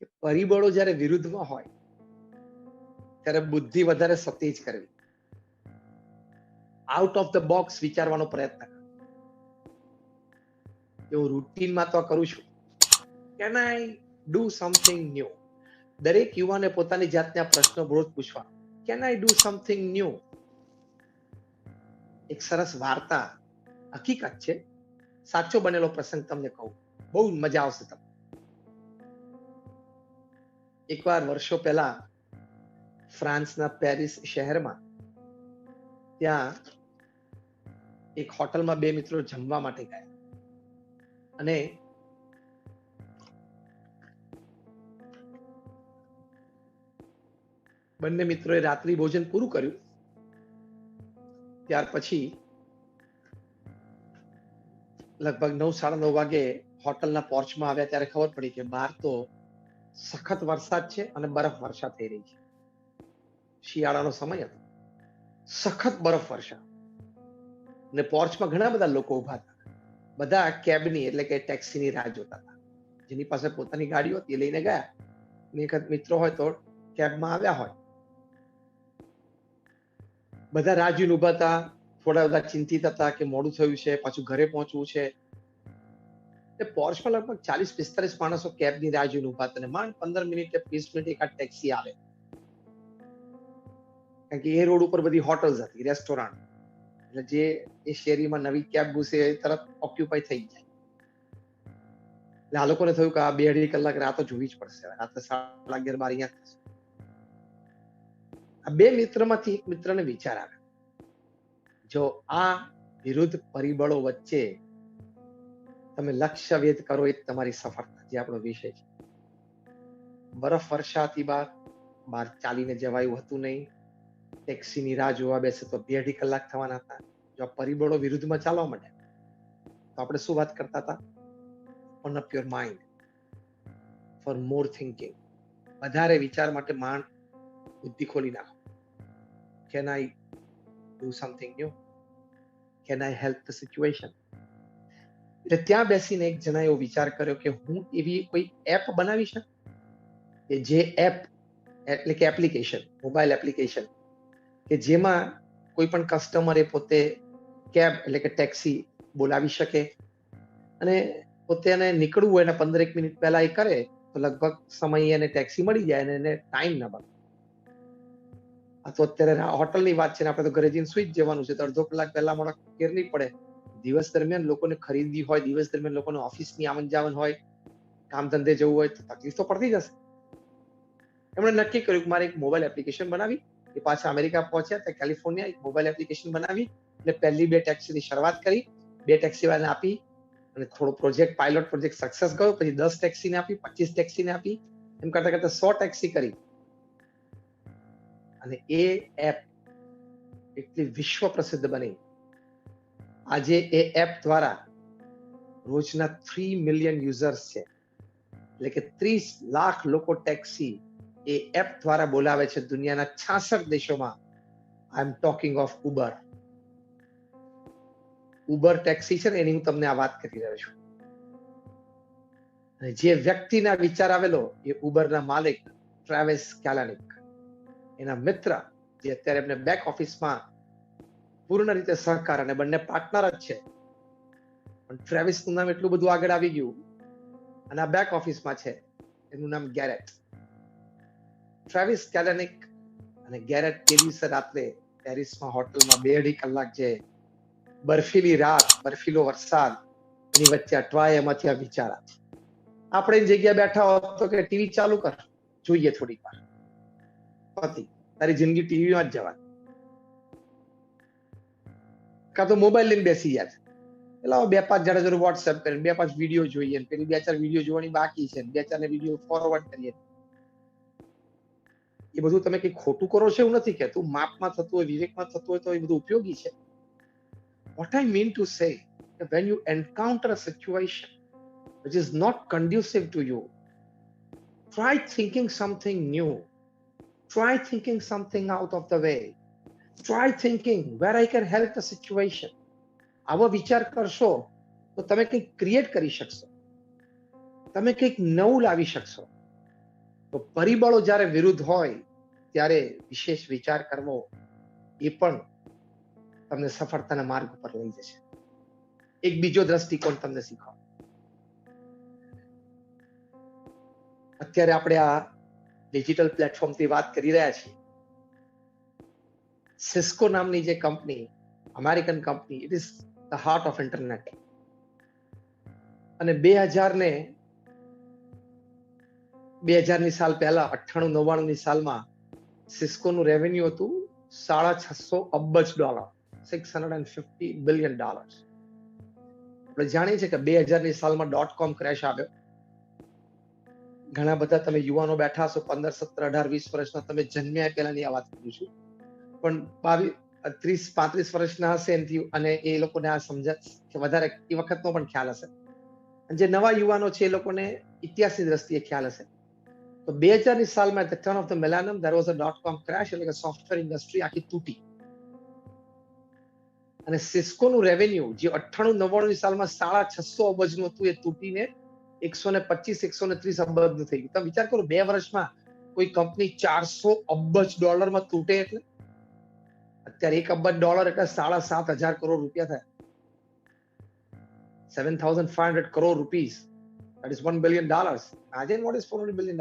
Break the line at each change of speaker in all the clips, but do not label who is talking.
કે પરિબળો જ્યારે વિરુદ્ધમાં હોય ત્યારે બુદ્ધિ વધારે સતેજ કરવી, આઉટ ઓફ ધ બોક્સ વિચારવાનો પ્રયત્ન કરવો. હું રૂટીનમાં તો કરું છું. Can I do something new? દરેક યુવાને પોતાની જાતને આ પ્રશ્ન રોજ પૂછવાનો. Can I do something new? એક સરસ વાર્તા, હકીકત છે, સાચો બનેલો પ્રસંગ તમને કહું, બહુ મજા આવશે તમને. એકવાર વર્ષો પહેલા ફ્રાન્સના પેરિસ શહેરમાં ત્યાં એક હોટલમાં બે મિત્રો જમવા માટે ગયા અને બંને મિત્રોએ રાત્રિ ભોજન પૂરું કર્યું. ત્યાર પછી લગભગ 9-9:30 વાગે હોટલના પોર્ચમાં આવ્યા ત્યારે ખબર પડી કે બહાર તો સખત વરસાદ છે અને બરફ વર્ષા થઈ રહી છે. શિયાળાનો સમય હતો, સખત બરફ વર્ષા, અને પોર્ચમાં ઘણા બધા લોકો ઉભા હતા. બધા કેબની એટલે કે ટેક્સીની રાહ જોતા હતા. જેની પાસે પોતાની ગાડીઓ હતી એ લઈને ગયા, એકાદ મિત્રો હોય તો કેબમાં આવ્યા હોય. બધા રાહ જોઈને ઉભા હતા. થોડા બધા ચિંતિત હતા કે મોડું થયું છે, પાછું ઘરે પહોંચવું છે. પોર્ચમાં લગભગ 40-45 માણસો કેબની રાહ જોઈને ઉભા હતા. માંડ 15 મિનિટ કે 20 મિનિટ એકાદ ટેક્સી આવે, કારણ કે એ રોડ ઉપર બધી હોટલ્સ હતી, રેસ્ટોરન્ટ, એટલે જે એ શેરીમાં નવી કેબ ઘૂસે એ તરત ઓક્યુપાય થઈ જાય. એટલે આ લોકોને થયું કે આ 2-2.5 કલાક રાહ તો જોવી જ પડશે, રાત્રે 11:30 અહીંયા થશે. આ બે મિત્રમાંથી એક મિત્રને વિચાર આવ્યો, જો આ વિરુદ્ધ પરિબળો વચ્ચે તમે લક્ષ્ય વેધ કરો એ તમારી સફળતા, જે આપણો વિષય છે. બરફ વર્ષાથી બહાર ચાલીને જવાયું હતું નહીં. ટેક્સીની રાહ જોવા બેસે તો 2-2.5 કલાક થવાના હતા. જો આ પરિબળો વિરુદ્ધમાં ચાલવા માંડે તો આપણે શું વાત કરતા હતા? Open up your mind for more thinking. વધારે વિચાર માટે બુદ્ધિ ખોલી નાખો. Can I do something new? Can I help the situation? એટલે ત્યાં બેસીને એક જણા એવો વિચાર કર્યો કે હું એવી કોઈ એપ બનાવી શકું કે જે એપ એટલે કે એપ્લિકેશન, મોબાઈલ એપ્લિકેશન, કે જેમાં કોઈ પણ કસ્ટમરે પોતે કેબ એટલે કે ટેક્સી બોલાવી શકે અને પોતે એને નીકળવું હોય એને 15 મિનિટ પહેલા એ કરે તો લગભગ સમય એને ટેક્સી મળી જાય અને એને ટાઈમ ના બગડે. આ તો અત્યારે હોટલની વાત છે ને, આપણે તો ઘરે જઈને સુઈ જ જવાનું છે, તો અડધો કલાક પહેલા મોડા ફેર નહીં પડે. દિવસ દરમિયાન લોકોને ખરીદી હોય, દિવસ દરમિયાન લોકોને ઓફિસની આવન જાવન હોય, કામ ધંધે જવું હોય તો તકલીફ તો પડતી જશે. એમણે નક્કી કર્યું કે મારે એક મોબાઈલ એપ્લિકેશન બનાવી. એ પાછા અમેરિકા પહોંચ્યા, ત્યાં કેલિફોર્નિયા, એક મોબાઈલ એપ્લિકેશન બનાવી એટલે પહેલી 2 ટેક્સીની શરૂઆત કરી. 2 ટેક્સી વાળાને આપી અને થોડો પ્રોજેક્ટ, પાયલોટ પ્રોજેક્ટ સક્સેસ ગયો. પછી 10 ટેક્સીને આપી, 25 ટેક્સીને આપી, એમ કરતા કરતા 100 ટેક્સી કરી. અને એ એપ એટલી વિશ્વ પ્રસિદ્ધ બની. આજે એ એપ દ્વારા રોજના 3 મિલિયન યુઝર્સ છે, એટલે કે 30 લાખ લોકો ટેક્સી એ એપ દ્વારા બોલાવે છે દુનિયાના 66 દેશોમાં. I am talking of Uber. Uber taxi છે ને, એની હું તમને આ વાત કરી રહ્યો છું. અને જે વ્યક્તિના વિચાર આવેલો એ ઉબરના માલિક ટ્રાવેસ કેલાનિક, એના મિત્ર જે અત્યારે એમને બેક ઓફિસમાં પૂર્ણ રીતે સહકાર, અને બંને પાર્ટનર જ છે, પણ ટ્રેવિસનું નામ એટલું બધું આગળ આવી ગયું અને આ બેક ઓફિસમાં છે, એનું નામ ગેરેટ. ટ્રેવિસ કેલાનિક અને ગેરેટ તે દિવસે રાત્રે પેરિસમાં હોટલમાં 2-2.5 કલાક જે બર્ફીલી રાત, બર્ફીલો વરસાદ, એની વચ્ચે અટવાય એમાંથી આ વિચાર આવે. આપણે જગ્યા બેઠા હોત તો કે ટીવી ચાલુ કર, જોઈએ થોડીક વાર, પતિ તારી જિંદગી ટીવીમાં જ જવાની. કાં તો મોબાઈલ લઈને બેસી જાય, એટલે 2-5 જણા જોડે વોટ્સએપ કરીને 2-5 વિડીયો જોઈએ, પેલી 2-4 વિડીયો જોવાની બાકી છે, 2-4 વિડીયો ફોરવર્ડ કરીએ. એ બધું તમે કઈ ખોટું કરો છો એવું નથી કહેતું. માપમાં થતું હોય, વિવેકમાં થતું હોય તો એ બધું ઉપયોગી છે. What I mean to say, when you encounter a situation which is not conducive to you, try thinking something new. Try thinking something out of the way. Try thinking where I can help the situation. આવો વિચાર કરશો તો તમે કંઈક create કરી શકશો, તમે કંઈક નવું લાવી શકશો. તો પરિબળો જ્યારે વિરુદ્ધ હોય ત્યારે વિશેષ વિચાર કરવો એ પણ તમને સફળતાના માર્ગ પર લઈ જશે. એક બીજો દ્રષ્ટિકોણ તમને શીખવાડો. અત્યારે આપણે આ ડિજિટલ પ્લેટફોર્મથી વાત કરી રહ્યા છીએ. સિસ્કો નામની જે company, American company, it is the heart of internet. અને 2000ની સાલ પહેલા 98-99ની સાલમાં સિસ્કોનું રેવન્યુ હતું $650 અબજ, $650 બિલિયન. આપણે જાણીએ છીએ કે 2000ની સાલમાં .com ક્રેશ આવ્યો. ઘણા બધા તમે યુવાનો બેઠા છો, 15, 17, 18, 20 વર્ષના, તમે જન્મ્યા પહેલાની આ વાત કરું છું, પણ 22, 30, 35 વર્ષના હશે એમથી, અને એ લોકોને આ સમજ વધારે એ વખતનો પણ ખ્યાલ હશે. અને જે નવા યુવાનો છે એ લોકોને ઇતિહાસની દ્રષ્ટિએ ખ્યાલ હશે. તો 2000ની સાલમાં at the turn of the millennium there was a .com crash, એટલે કે સોફ્ટવેર ઇન્ડસ્ટ્રી આખી તૂટી. અને સિસ્કોનું રેવન્યુ જે 98-99ની સાલમાં $650 અબજનું હતું, એ તૂટીને 125-130 અબજનું થઈ ગયું. તમે વિચાર કરો, 2 વર્ષમાં કોઈ કંપની $400 અબજ તૂટે એટલે અત્યારે $1 અબજ એટલે 7,500 કરોડ રૂપિયા થાય. 7,500 crore rupees. That is $1 billion. Imagine what is $400 billion.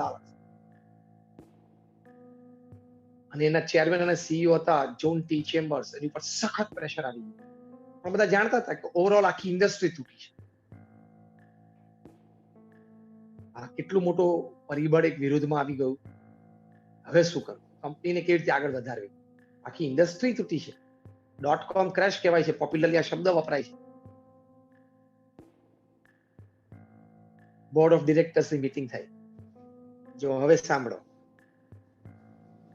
અને એના ચેરમેન અને સીઈઓ હતા જોન ટી ચેમ્બર્સ. એની પર સખત પ્રેશર આવી ગયું. પણ બધા જાણતા હતા કે ઓવરઓલ આખી ઇન્ડસ્ટ્રી તૂટી છે. આ કેટલું મોટો પરિબળ એક વિરુદ્ધમાં આવી ગયું. હવે શું કરવું? કંપનીને કેવી રીતે આગળ વધારવી? આખી ઇન્ડસ્ટ્રી તૂટી છે. .com ક્રેશ કહેવાય છે, પોપ્યુલરલી આ શબ્દ વપરાય છે. બોર્ડ ઓફ ડિરેક્ટર્સની મીટિંગ થઈ. જો હવે સાંભળો,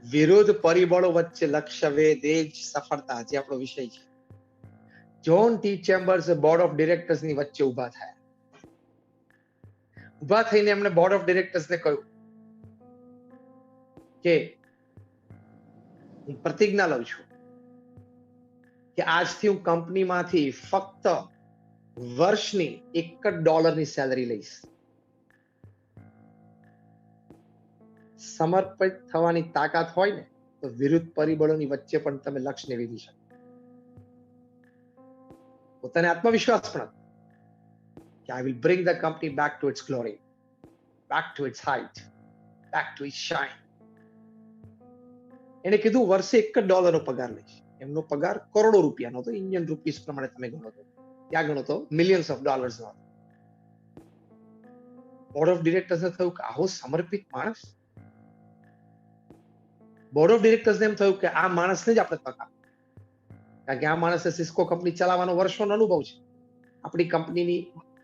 વિરુદ્ધ પરિબળો વચ્ચે લક્ષ્ય વેધ એ જ સફળતા, જે આપણો વિષય છે. John T Chambers board of ડિરેક્ટર્સની વચ્ચે ઉભા થયા. ઉભા થઈને એમણે બોર્ડ ઓફ ડિરેક્ટર્સને કહ્યું કે હું પ્રતિજ્ઞા લઉં છું કે આજથી હું કંપનીમાંથી ફક્ત વર્ષની $1 સેલરી લઈશ. સમર્પિત થવાની તાકાત હોય ને તો વિરુદ્ધ પરિબળોની વચ્ચે પણ તમે લક્ષ્યને વેધી શકો. પોતાને આત્મવિશ્વાસ પણ હતો કે I will bring the company back to its glory, back to its height, back to its shine. એને કીધું વર્ષે $1 પગાર લઈશ. એમનો પગાર કરોડો રૂપિયાનો હતો, ઇન્ડિયન રૂપીસ પ્રમાણે તમે ગણો તો, ત્યાં ગણો તો મિલિયન્સ ઓફ ડોલર્સનો હતો. બોર્ડ ઓફ ડિરેક્ટર્સને થયું કે આવો સમર્પિત માણસ. બોર્ડ ઓફ ડિરેક્ટર્સને એમ થયું કે આ માણસને જ આપણે તક આપીએ, કારણ કે આ માણસે સિસ્કો કંપની ચલાવવાનો વર્ષોનો અનુભવ છે. આપણી કંપનીની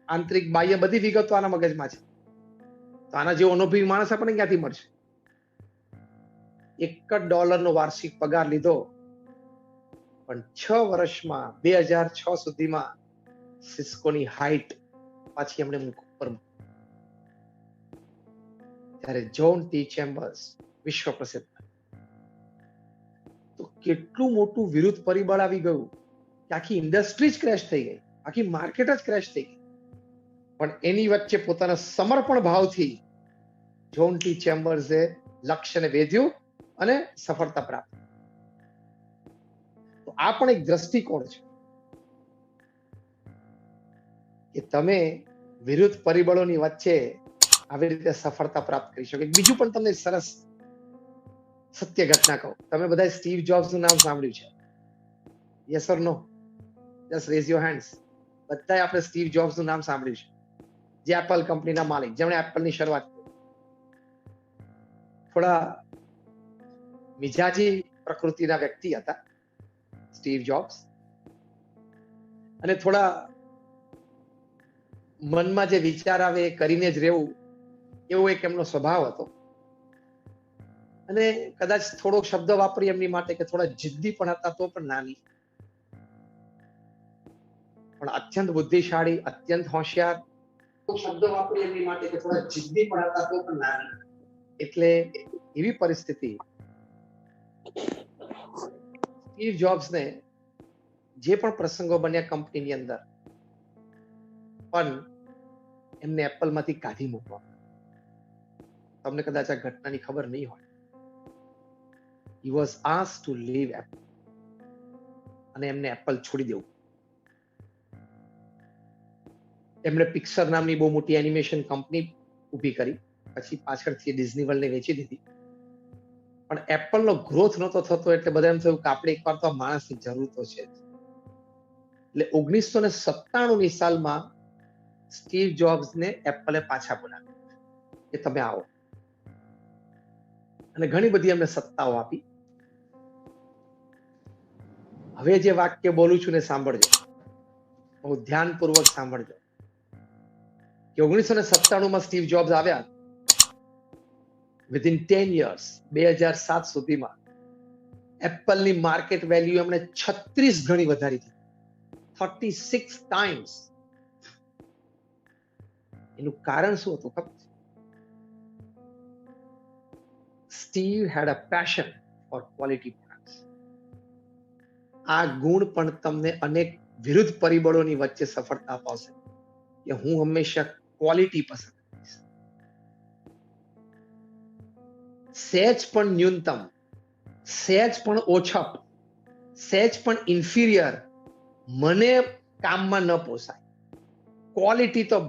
આંતરિક બાહ્ય બધી વિગતો આના મગજમાં છે. તો આના જેવો અનુભવી માણસ આપણને ક્યાંથી મળશે? $1 વાર્ષિક પગાર લીધો. પણ 6 વર્ષમાં 2006 સુધીમાં સિસ્કોની હાઇટ પાછી એમણે ઉપર. ત્યારે જોન ટી ચેમ્બર્સ વિશ્વ પ્રસિદ્ધ. તો કેટલું મોટું વિરુદ્ધ પરિબળ આવી ગયું કે આખી ઇન્ડસ્ટ્રી જ ક્રેશ થઈ ગઈ, આખી માર્કેટ જ ક્રેશ થઈ ગઈ. પણ એની વચ્ચે પોતાના સમર્પણ ભાવથી જોન ટી ચેમ્બર્સે લક્ષ્યને વેધ્યું અને સફળતા પ્રાપ્ત. તો આ પણ એક દ્રષ્ટિકોણ છે કે તમે વિરુદ્ધ પરિબળોની વચ્ચે આવી રીતે સફળતા પ્રાપ્ત કરી શકો. બીજું પણ તમને સરસ સત્ય ઘટના કહું. તમે બધા સ્ટીવ જોબ્સનું નામ સાંભળ્યું છે? Yes or no? Just raise your hands. બધાએ આપણે સ્ટીવ જોબ્સનું નામ સાંભળ્યું છે, જે એપલ કંપનીના માલિક, જેમણે એપલની શરૂઆત કરી. થોડા મિજાજી પ્રકૃતિના વ્યક્તિ હતા સ્ટીવ જોબ્સ, અને થોડા મનમાં જે વિચાર આવે એ કરીને જ રહેવું, એવો એક એમનો સ્વભાવ હતો. અને કદાચ થોડો શબ્દ વાપરી એમની માટે કે થોડા જિદ્દી પણ હતા, તો પણ નાની, પણ અત્યંત બુદ્ધિશાળી, અત્યંત હોશિયાર. શબ્દ વાપરી એમની માટે કે થોડા જિદ્દી પણ હતા, તો પણ નાની. એટલે એવી પરિસ્થિતિ, સ્ટીવ જોબ્સને જે પણ પ્રસંગો બન્યા કંપનીની અંદર, પણ એમને એપલમાંથી કાઢી મૂકવા. તમને કદાચ આ ઘટનાની ખબર નહીં હોય. He was asked to leave Apple અને એમને એપલ છોડી દેવું. એમણે પિક્સર નામની બહુ મોટી એનિમેશન કંપની ઊભી કરી, પછી પાછળથી ડિઝની વર્લ્ડને વેચી દીધી. પણ એપલનો ગ્રોથ નહોતો થતો એટલે બધા એમ થયું કે આપણે એકવાર તો આ માણસની જરૂર તો છે. એટલે 1997ની સાલમાં સ્ટીવ જોબ્સને એપલે પાછા બોલાવ્યા કે તમે આવો, અને ઘણી બધી એમને સત્તાઓ આપી. હવે જે વાક્ય બોલું છું ને સાંભળજો, બહુ ધ્યાનપૂર્વક સાંભળજો કે 1997માં સ્ટીવ જોબ્સ આવ્યા. વિધિન 10 years 2007 સુધીમાં એપલની માર્કેટ વેલ્યુ એમણે 36 ગણી વધારી હતી, 36 times. એનું કારણ શું હતું ખબર છે? સ્ટીવ હેડ અ પેશન ફોર ક્વોલિટી પ્રોડક્ટ્સ. આ ગુણ પણ તમને અનેક વિરુદ્ધ પરિબળોની વચ્ચે સફળતા અપાવશે કે હું હંમેશા ક્વોલિટી પસંદ કરીશ. સહેજ પણ ન્યૂનતમ, સહેજ પણ ઓછપ, સહેજ પણ ઇન્ફિરિયર મને કામમાં ન પોસાય. ક્વોલિટી તો